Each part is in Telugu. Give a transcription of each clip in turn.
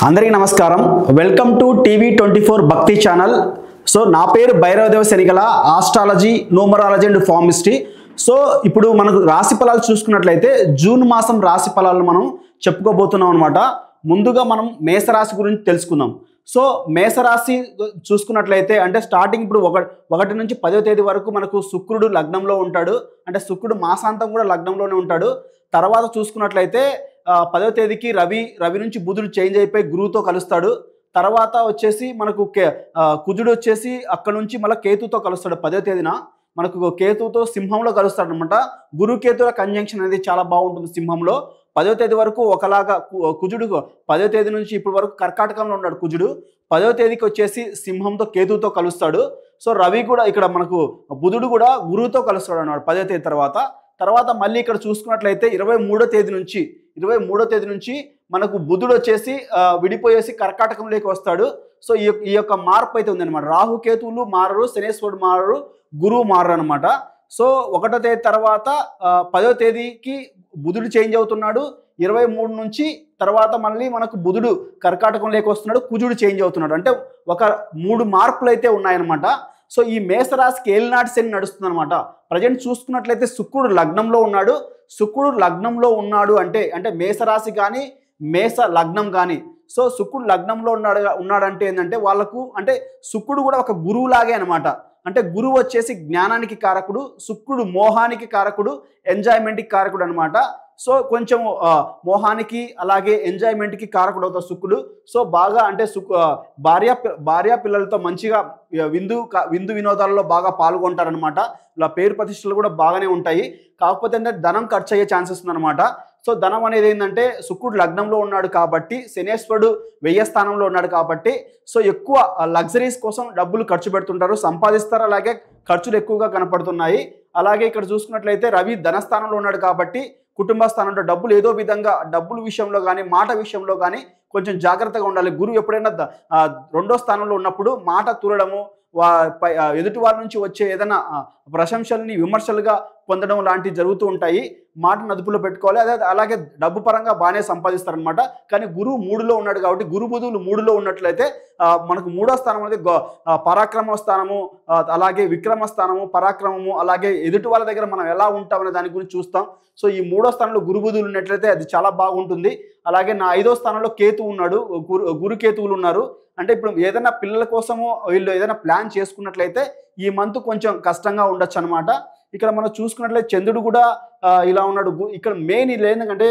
అందరికీ నమస్కారం. వెల్కమ్ టు TV24 భక్తి ఛానల్. సో నా పేరు భైరవదేవ శనిగల, ఆస్ట్రాలజీ, న్యూమరాలజీ అండ్ ఫార్మిస్ట్రీ. సో ఇప్పుడు మనకు రాశి ఫలాలు చూసుకున్నట్లయితే జూన్ మాసం రాశి ఫలాలను మనం చెప్పుకోబోతున్నాం అనమాట. ముందుగా మనం మేషరాశి గురించి తెలుసుకుందాం. సో మేషరాశి చూసుకున్నట్లయితే అంటే స్టార్టింగ్ ఇప్పుడు 1 నుంచి 10వ తేదీ వరకు మనకు శుక్రుడు లగ్నంలో ఉంటాడు. అంటే శుక్రుడు మాసాంతం కూడా లగ్నంలోనే ఉంటాడు. తర్వాత చూసుకున్నట్లయితే 10వ తేదీకి రవి నుంచి బుధుడు చేంజ్ అయిపోయి గురువుతో కలుస్తాడు. తర్వాత వచ్చేసి మనకు కుజుడు వచ్చేసి అక్కడ నుంచి మళ్ళీ కేతుతో కలుస్తాడు. 10వ తేదీన మనకు కేతుతో సింహంలో కలుస్తాడు అనమాట. గురు కేతుల కంజంక్షన్ అనేది చాలా బాగుంటుంది సింహంలో. 10వ తేదీ వరకు ఒకలాగా కుజుడు 10వ తేదీ నుంచి ఇప్పటి వరకు కర్కాటకంలో ఉన్నాడు కుజుడు. 10వ తేదీకి వచ్చేసి సింహంతో కేతుతో కలుస్తాడు. సో రవి కూడా ఇక్కడ మనకు బుధుడు కూడా గురువుతో కలుస్తాడు అన్నాడు 10వ తేదీ తర్వాత మళ్ళీ ఇక్కడ చూసుకున్నట్లయితే 23వ తేదీ నుంచి మనకు బుధుడు వచ్చేసి విడిపోయేసి కర్కాటకంలోకి వస్తాడు. సో ఈ యొక్క మార్పు అయితే ఉందన్నమాట. రాహుకేతువులు మారరు, శనేశ్వరుడు మారరు, గురువు మారరు అనమాట. సో 1వ తేదీ తర్వాత 10వ తేదీకి బుధుడు చేంజ్ అవుతున్నాడు. 23 నుంచి తర్వాత మళ్ళీ మనకు బుధుడు కర్కాటకంలోకి వస్తున్నాడు, కుజుడు చేంజ్ అవుతున్నాడు. అంటే ఒక 3 మార్పులు అయితే ఉన్నాయన్నమాట. సో ఈ మేషరాశికి ఏలినాటి శని నడుస్తుంది అనమాట. ప్రజెంట్ చూసుకున్నట్లయితే శుక్రుడు లగ్నంలో ఉన్నాడు అంటే మేషరాశి కానీ మేష లగ్నం కానీ. సో శుక్రుడు లగ్నంలో ఉన్నాడంటే ఏంటంటే వాళ్ళకు అంటే శుక్రుడు కూడా ఒక గురువు లాగే అనమాట. అంటే గురువు వచ్చేసి జ్ఞానానికి కారకుడు, శుక్రుడు మోహానికి కారకుడు, ఎంజాయ్మెంట్కి కారకుడు అనమాట. సో కొంచెం మోహానికి అలాగే ఎంజాయ్మెంట్కి కారకుడు అవుతాడు శుక్రుడు. సో బాగా అంటే భార్య పిల్లలతో మంచిగా విందు వినోదాలలో బాగా పాల్గొంటారనమాట. ఇలా పేరు ప్రతిష్టలు కూడా బాగానే ఉంటాయి. కాకపోతే ఏంటంటే ధనం ఖర్చు అయ్యే ఛాన్సెస్ ఉందన్నమాట. సో ధనం అనేది ఏంటంటే శుక్రుడు లగ్నంలో ఉన్నాడు కాబట్టి, శనేశ్వరుడు 10వ స్థానంలో ఉన్నాడు కాబట్టి సో ఎక్కువ లగ్జరీస్ కోసం డబ్బులు ఖర్చు పెడుతుంటారు, సంపాదిస్తారు. అలాగే ఖర్చులు ఎక్కువగా కనపడుతున్నాయి. అలాగే ఇక్కడ చూసుకున్నట్లయితే రవి ధనస్థానంలో ఉన్నాడు కాబట్టి కుటుంబ స్థానంలో డబ్బులు ఏదో విధంగా డబ్బుల విషయంలో కానీ మాట విషయంలో కానీ కొంచెం జాగ్రత్తగా ఉండాలి. గురువు ఎప్పుడైనా 2వ స్థానంలో ఉన్నప్పుడు మాట తూరడము, ఎదుటి వారి నుంచి వచ్చే ఏదైనా ప్రశంసల్ని విమర్శలుగా పొందడం లాంటివి జరుగుతూ ఉంటాయి. మాటను అదుపులో పెట్టుకోవాలి. అలాగే డబ్బు పరంగా బాగానే సంపాదిస్తారనమాట. కానీ గురువు 3లో ఉన్నాడు కాబట్టి గురు బుధువులు 3లో ఉన్నట్లయితే మనకు 3వ స్థానం అనేది పరాక్రమ స్థానము, అలాగే విక్రమ స్థానము, పరాక్రమము, అలాగే ఎదుటి వాళ్ళ దగ్గర మనం ఎలా ఉంటామనే దాని గురించి చూస్తాం. సో ఈ 3వ స్థానంలో గురు బుధువులు ఉన్నట్లయితే అది చాలా బాగుంటుంది. అలాగే నా 5వ స్థానంలో కేతు ఉన్నాడు, గురు కేతువులు ఉన్నారు. అంటే ఇప్పుడు ఏదైనా పిల్లల కోసము వీళ్ళు ఏదైనా ప్లాన్ చేసుకున్నట్లయితే ఈ మంత్ కొంచెం కష్టంగా ఉండొచ్చు అనమాట. ఇక్కడ మనం చూసుకున్నట్లయితే చంద్రుడు కూడా ఇలా ఉన్నాడు. ఇక్కడ మెయిన్ ఇది ఏంటంటే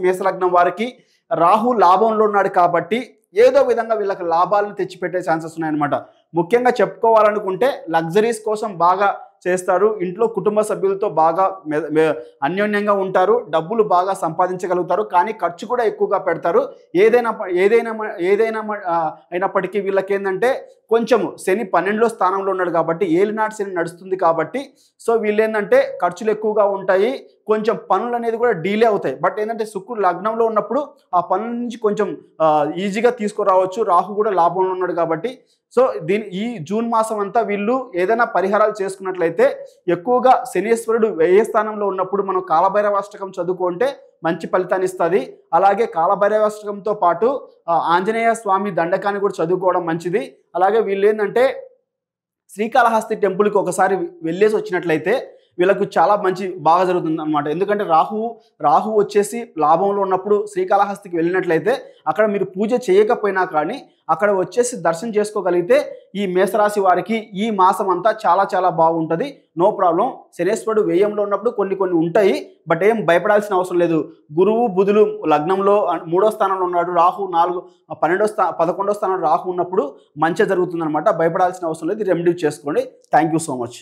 మేషలగ్నం వారికి రాహు లాభంలో ఉన్నాడు కాబట్టి ఏదో విధంగా వీళ్ళకి లాభాలను తెచ్చిపెట్టే ఛాన్సెస్ ఉన్నాయన్నమాట. ముఖ్యంగా చెప్పుకోవాలనుకుంటే లగ్జరీస్ కోసం బాగా చేస్తారు, ఇంట్లో కుటుంబ సభ్యులతో బాగా అన్యోన్యంగా ఉంటారు, డబ్బులు బాగా సంపాదించగలుగుతారు. కానీ ఖర్చు కూడా ఎక్కువగా పెడతారు. ఏదైనా అయినప్పటికీ వీళ్ళకి ఏంటంటే కొంచెము శని 12లో స్థానంలో ఉన్నాడు కాబట్టి ఏలినాటి శని నడుస్తుంది కాబట్టి సో వీళ్ళు ఏంటంటే ఖర్చులు ఎక్కువగా ఉంటాయి. కొంచెం పనులు అనేది కూడా డీలే అవుతాయి. బట్ ఏంటంటే శుక్రుడు లగ్నంలో ఉన్నప్పుడు ఆ పనుల నుంచి కొంచెం ఈజీగా తీసుకురావచ్చు. రాహు కూడా లాభంలో ఉన్నాడు కాబట్టి సో ఈ జూన్ మాసం అంతా వీళ్ళు ఏదైనా పరిహారాలు చేసుకున్నట్లయితే ఎక్కువగా శనీశ్వరుడు 10వ స్థానంలో ఉన్నప్పుడు మనం కాలభైరవాష్టకం చదువుకుంటే మంచి ఫలితాన్ని ఇస్తుంది. అలాగే కాలభైరవాష్టకంతో పాటు ఆంజనేయ స్వామి దండకాన్ని కూడా చదువుకోవడం మంచిది. అలాగే వీళ్ళు ఏంటంటే శ్రీకాళహస్తి టెంపుల్కి ఒకసారి వెళ్ళేసి వచ్చినట్లయితే వీళ్ళకు చాలా బాగా జరుగుతుంది అనమాట. ఎందుకంటే రాహు వచ్చేసి లాభంలో ఉన్నప్పుడు శ్రీకాళహస్తికి వెళ్ళినట్లయితే అక్కడ మీరు పూజ చేయకపోయినా కానీ అక్కడ వచ్చేసి దర్శనం చేసుకోగలిగితే ఈ మేషరాశి వారికి ఈ మాసం అంతా చాలా బాగుంటుంది. No problem. శనేశ్వరుడు వ్యయంలో ఉన్నప్పుడు కొన్ని ఉంటాయి, బట్ ఏం భయపడాల్సిన అవసరం లేదు. గురువు బుధులు లగ్నంలో 3వ స్థానంలో ఉన్నాడు, రాహు 11వ స్థానంలో రాహు ఉన్నప్పుడు మంచిగా జరుగుతుంది అనమాట. భయపడాల్సిన అవసరం లేదు. రెమెడీ చేసుకోండి. Thank you so much.